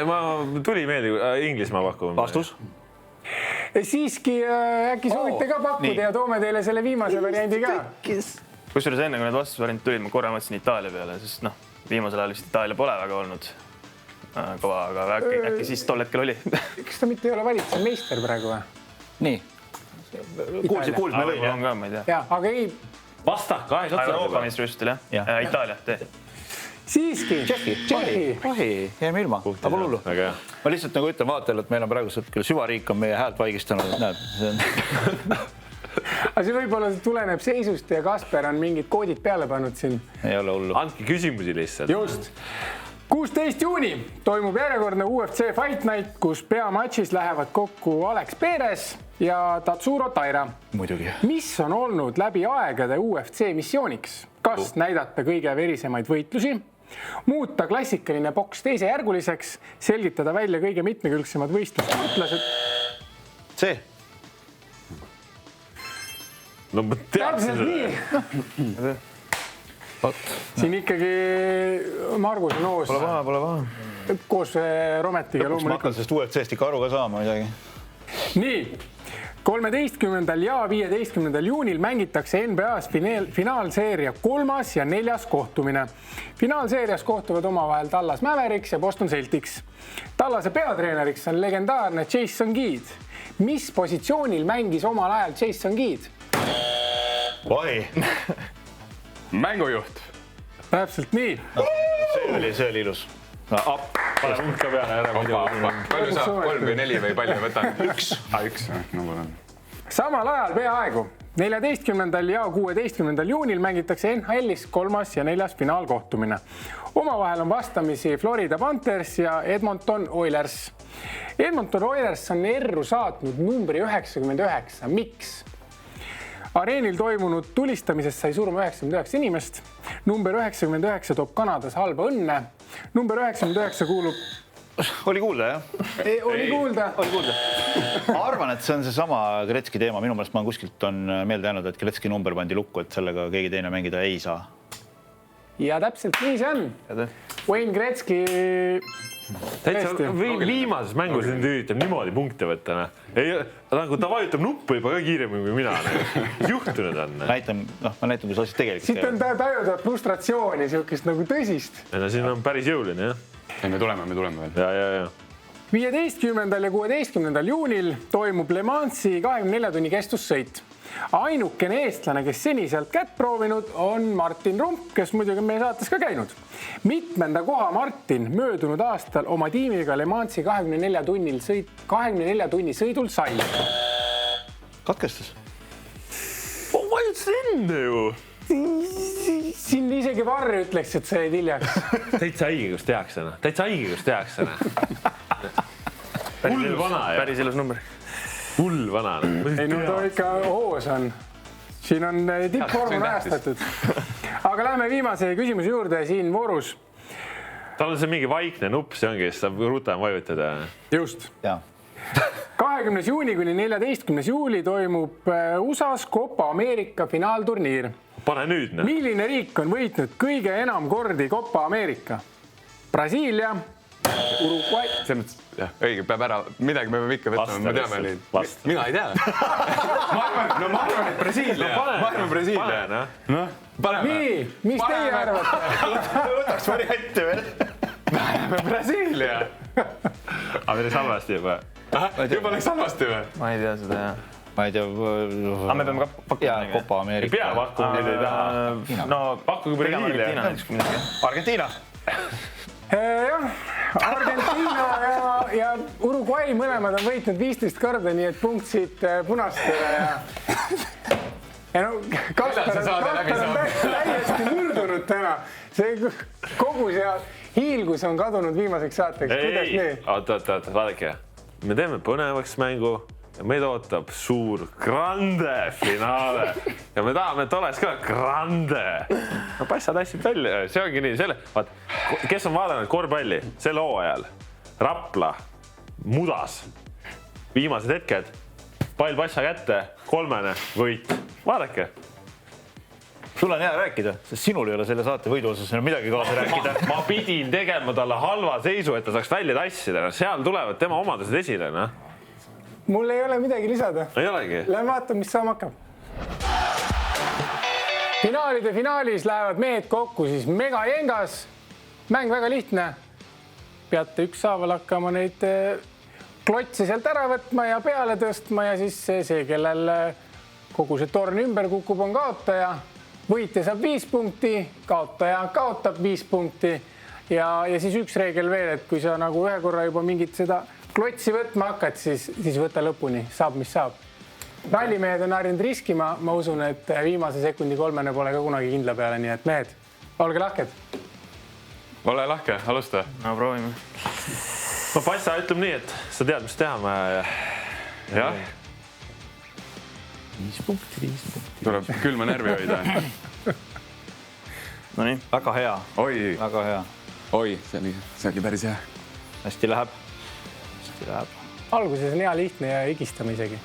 ma tuli meelde Inglismaa pakkuma. Vastus? Siiski äkki soovite ka pakkuda ja toome teile selle viimase variandi ka. Kusjuures enne, kui need vastusvariant tulid, ma korra mõtlesin Itaalia peale, sest viimasel ajal vist Itaalia pole väga olnud. kõva, aga äkki siis tol hetkel oli. Kas ta mitte ei ole valitsev meister praegu või? nii. kuulsime võib-olla on ka, ma ei tea. Jaa, aga ei. Vasta, kahes otsas. Euroopa meistrivõistlustel, jah. Itaalia, Siiski. Tšehhi, jäime ilma, aga pole hullu. Ma lihtsalt nagu ütlen vaatajale, et meil on praegusel hetkel süvariik on meie häält vaigistanud, et näed, see on... Aga see võib-olla tuleneb seisust ja Kasper on mingid koodid peale pannud siin. Ei ole hullu. Andke küsimusi lihtsalt. Just. 16. juuni toimub järjekordne UFC Fight Night, kus peamatšis lähevad kokku Alex Perez ja Tatsuro Taira. Muidugi. Mis on olnud läbi aegade UFC missiooniks? Kas näidata kõige verisemaid võitlusi? Muuta klassikaline boks teisejärguliseks? Selgitada välja kõige mitmekülgsemad võistlussportlased? See. No ma teadsin seda. Siin ikkagi Margus on hoos. Pole vaha. Koos Rometiga loomulikult. Ma hakkan sellest UFC-st ikka aru ka saama midagi. Nii, 13. ja 15. juunil mängitakse NBA-s finaalseeria 3. ja 4. kohtumine. Finaalseerias kohtuvad omavahel Dallas Mavericks ja Boston Celtics. Dallase peatreeneriks on legendaarne Jason Kidd. Mis positsioonil mängis omal ajal Jason Kidd? Vahi. Mängujuht. Täpselt nii. See oli ilus. Pane punkt ka peale ära. Palju saab? 3 või 4 või palju võtan? 1. Samal ajal peaaegu 14. ja 16. juunil mängitakse NHL-is 3. ja 4. finaalkohtumine. Omavahel on vastamisi Florida Panthers ja Edmonton Oilers. Edmonton Oilers on erru saatnud numbri 99. Miks? Areenil toimunud tulistamisest sai surma 99 inimest. Number 99 toob Kanadas halba õnne. Number 99 kuulub... Oli kuulda, jah? Oli kuulda. Ma arvan, et see on seesama Gretzky teema. Minu meelest ma kuskilt on meelde jäänud, et Gretzky number pandi lukku, et sellega keegi teine mängida ei saa. Ja täpselt nii see on. Wayne Gretzky... Täitsa viimases mängus nüüd üritab niimoodi punkte võtta. Nagu ta vajutab nuppu juba ka kiiremini kui mina. Juhtunud on. Ma näitan, kus asjad tegelikult. Siit on tajuda frustratsiooni, siukest nagu tõsist. Siin on päris jõuline, jah. Me tuleme veel. Ja. 15. ja 16. juunil toimub Le Mansi 24 tunni kestussõit. Ainukene eestlane, kes seni sealt kätt proovinud, on Martin Rump, kes muidugi meie saates ka käinud. Mitmenda koha Martin möödunud aastal oma tiimiga Le Mansi 24 tunni sõidul sai. Katkestas. Ma ütlesin enne ju. Siin isegi Varri ütleks, et see ei tiljaks. Täitsa haigeks tehakse. Hull vana. Päris ilus number. Hull vana. Ei, no ta ikka hoos on. Siin on tippvorm rajastatud. Aga lähme viimase küsimuse juurde siin voorus. Tal on see mingi vaikne nupp, see ongi, saab rutem vajutada. Just. Ja. 20. juuni kuni 14. juuli toimub USA's Copa America finaalturniir. Pane nüüd. Milline riik on võitnud kõige enam kordi Copa America? Brasiilia, Uruguay. Õige, peab ära. Midagi me peame ikka võtma. Me teame neid. Mina ei tea. Ma arvan, et Brasiilia. Nii, mis teie arvate? Võtaks variante veel. Brasiilia. Aga meil halvasti juba. Juba läks halvasti või? Ma ei tea seda, jah. Ma ei tea. Aga me peame ka pakkuma. Jaa, Copa America. Ei pea pakkuma, ei taha. No pakkuge Brasiilia. Argentiina. Jah, Argentiina ja Uruguay mõlemad on võitnud 15 korda, nii et punkt siit punastele. Ja no, Kasper on täiesti murdunud täna. See kogu see hiilgus on kadunud viimaseks saateks. Kuidas nii? Oota, vaadake. Me teeme põnevaks mängu ja meid ootab suur grande finaale. Ja me tahame, et oleks ka grande. No passad asjad välja. See ongi nii. Kes on vaadanud korvpalli selle hooajal? Rapla, Mudas, viimased hetked, pall passa kätte, 3. võit. Vaadake. Sul on hea rääkida, sest sinul ei ole selle saate võidu osas midagi kaasa rääkida. Ma pidin tegema talle halva seisu, et ta saaks välja tassida. Seal tulevad tema omadused esile. Mul ei ole midagi lisada. Ei olegi. Lähme vaatame, mis saama hakkab. Finaalide finaalis lähevad mehed kokku siis Mega Jengas. Mäng väga lihtne. peate ükshaaval hakkama neid klotse sealt ära võtma ja peale tõstma ja siis see, kellel kogu see torn ümber kukub, on kaotaja. Võitja saab 5 punkti, kaotaja kaotab 5 punkti ja siis üks reegel veel, et kui sa nagu ühe korra juba mingit seda klotsi võtma hakkad, siis võta lõpuni, saab, mis saab. Rallimehed on harjunud riskima, ma usun, et viimase sekundi 3 pole ka kunagi kindla peale, nii et mehed, olge lahked. Ole lahke, alusta. No proovime. No Passa ütleb nii, et sa tead, mis teha. Jah. 5 punkti. Tuleb külma närvi hoida. No nii. Väga hea. Väga hea. Oi, see oli päris hea. Hästi läheb. Alguses on hea lihtne ja higistame isegi.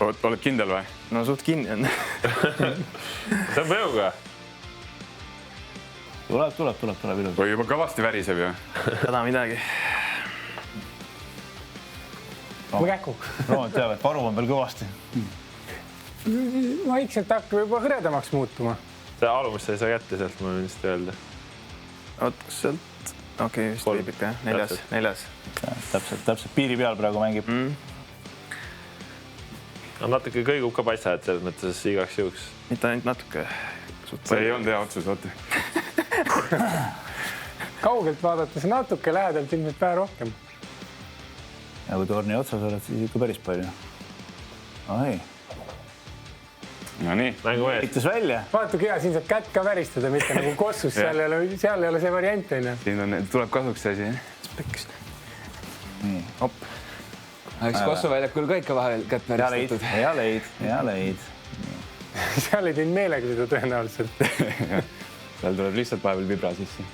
Oled kindel või? No suht kinni on. See on mõjuga. Tuleb ilu. Või juba kõvasti väriseb ju. Häda midagi. Käku. Roomet teab, et varu on veel kõvasti. Vaikselt hakkab juba hõredamaks muutuma. See alumist sa ei saa kätte sealt, ma võin vist öelda. Oot, kus sealt? Okei, vist võib ikka, 4. Täpselt piiri peal praegu mängib. No, natuke kõigub ka Passa, et selles mõttes igaks juhuks. Mitte ainult natuke. See ei olnud hea otsus, vaata. Kaugelt vaadates natuke, lähedalt ilmselt vähe rohkem. Ja kui torni otsas oled, siis ikka päris palju. Oi. No nii. Mängumees. Kiitus välja. Vaata, kui hea, siin saab kätt ka väristada, mitte nagu kossus, seal ei ole see variant. Siin tuleb kasuks see asi. Spekkis. Nii, hopp. Eks Kossu väljakul ka ikka vahel kätt väristatud. Hea leid. Seal ei teinud meelega seda tõenäoliselt. Seal tuleb lihtsalt vahepeal vibra sisse.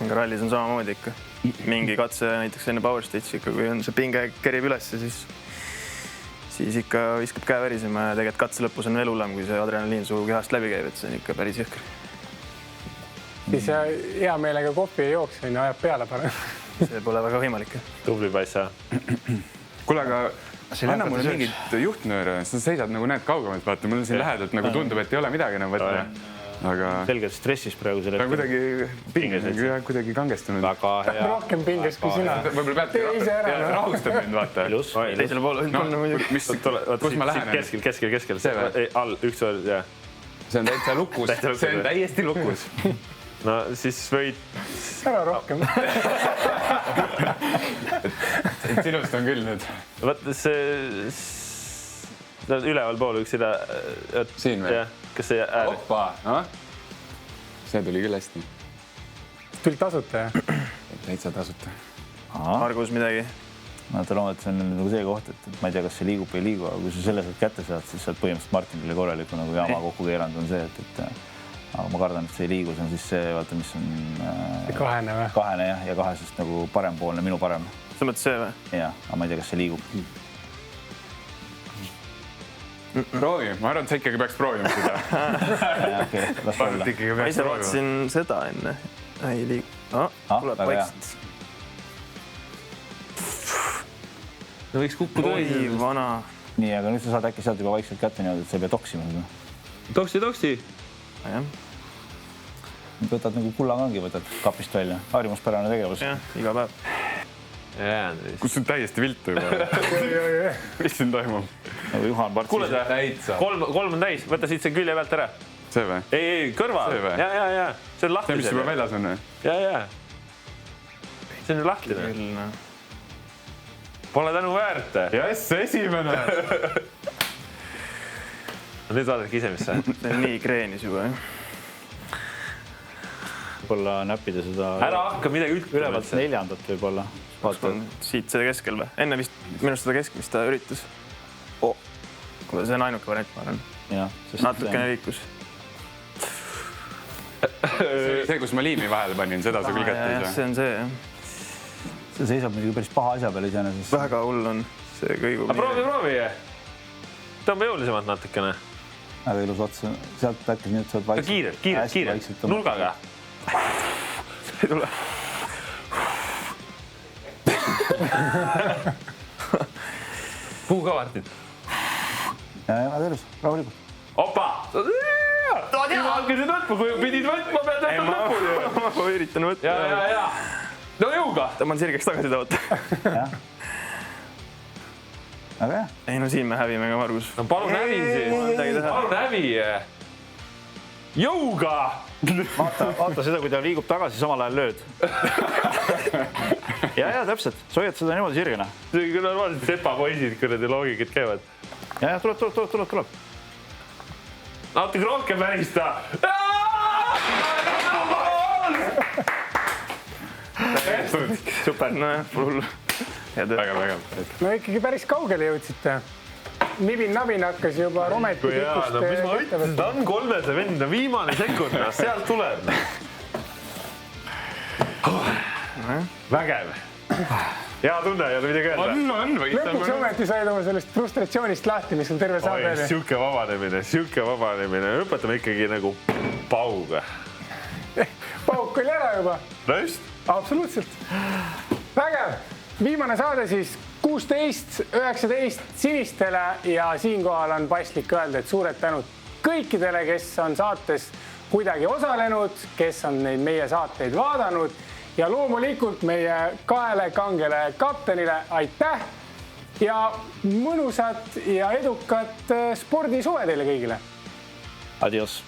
Aga rallis on samamoodi ikka. Mingi katse näiteks enne power stage'i ikka, kui on see pinge kerib üles, siis ikka viskab käe värisema ja tegelikult katse lõpus on veel hullem, kui see adrenaliin su kehast läbi käib, et see on ikka päris jõhker. Siis hea meelega kohvi ei jookse, ajab peale parem. See pole väga võimalik. Tubli Passa. Kuule, aga anna mulle mingit juhtnööre, sa seisad nagu näed kaugemalt, vaata, mul siin lähedalt nagu tundub, et ei ole midagi enam võtta. Aga selgelt stressis praegu selle ta on kuidagi kangestunud. Väga hea. Rohkem pinges kui sina. Võib-olla pead rahustama mind, vaata. Teisele poole võin panna muidugi. Kus ma lähen? Keskel. All, üks oor, jah. See on täitsa lukus. See on täiesti lukus. No siis võid... Ära rohkem. Sinust on küll nüüd. Vaata see... Üleval pool üks seda... Siin või? Kas see ääri? Hoppa! See tuli küll hästi. Tuli tasuta, jah? Täitsa tasuta. Argus midagi. No Roomet, see on nagu see koht, et ma ei tea, kas see liigub või ei liigu, aga kui sa selle sealt kätte saad, siis saad põhimõtteliselt Martinile korraliku nagu jaama kokku keeranud on see, et aga ma kardan, et see ei liigu, see on siis see, vaata, mis on... Kahene või? Kahene jah, ja kahesest nagu parempoolne, minu parem. See mõttes see või? Jah, aga ma ei tea, kas see liigub. Proovi, ma arvan, et sa ikkagi peaks proovima seda. Ma ise vaatasin seda enne. Ei liigu. Tuleb vaikselt. No võiks kukkuda. Oi, vana. Nii, aga nüüd sa saad äkki sealt juba vaikselt kätte niimoodi, et sa ei pea toksima seda. Toksi. Võtad nagu kullakangi, võtad kapist välja. Harjumuspärane tegevus. Jah, iga päev. Kus on täiesti viltu juba. Mis siin toimub? Nagu Juhan Parts. Kuule, kolm on täis. Võta siit see külje pealt ära. See või? Ei, kõrval. Ja. See on lahti. See, mis juba väljas on või? Ja. See on ju lahtine. Pole tänu väärt. Jess, esimene. Nüüd vaadake ise, mis see. See on nii kreenis juba, jah. Võib-olla näppida seda... Ära hakka midagi üldse. Ülevalt 4. võib-olla. Siit seda keskel või? Enne vist minust seda keskmist ta üritas. Kuule, see on ainuke variant, ma arvan. Natukene liikus. See, kus ma liimi vahele panin, seda sa küll kätte ei saa. See on see, jah. See seisab muidugi päris paha asja peal iseenesest. Väga hull on. See kõigub. Proovi. Tõmba jõulisemalt natukene. Väga ilus ots. Sealt äkki nüüd saad vaikselt. Kiirelt. Nurgaga. Ei tule. Puu ka Martin. Ja, väga ilus. Rahulikult. Opa! hakkasid võtma, kui pidid võtma, pead võtma lõpuni. Ma üritan võtta. Ja. No jõuga. Tõmban sirgeks tagasi tõota. aga jah. Ei no siin me hävime ka, Margus. No palun hävi siis. Palun hävi. Jõuga. Vaata seda, kui ta liigub tagasi, samal ajal lööd. ja täpselt, sa hoiad seda niimoodi sirgena. See on normaalselt sepapoisid, kuradi loogikad käivad. Ja tuleb. Natuke rohkem värista. Super. Nojah, pole hullu. Väga. no ikkagi päris kaugele jõudsite. Nibin-nabin hakkas juba Rometi pikkust. No mis ma ütlesin, ta on 300 vend, no viimane sekund, sealt tuleb. Vägev. Hea tunne, ei ole midagi öelda. On. lõpuks ometi said oma sellest frustratsioonist lahti, mis sul terve saade oli. Siuke vabanemine. Õpetame ikkagi nagu pauga. Pauk oli ära juba. No just. Absoluutselt. Vägev. Viimane saade siis 16-19 sinistele ja siinkohal on paslik öelda, et suured tänud kõikidele, kes on saates kuidagi osalenud, kes on neid meie saateid vaadanud ja loomulikult meie kaele kangele kaptenile aitäh ja mõnusat ja edukat spordisuve teile kõigile. Adios.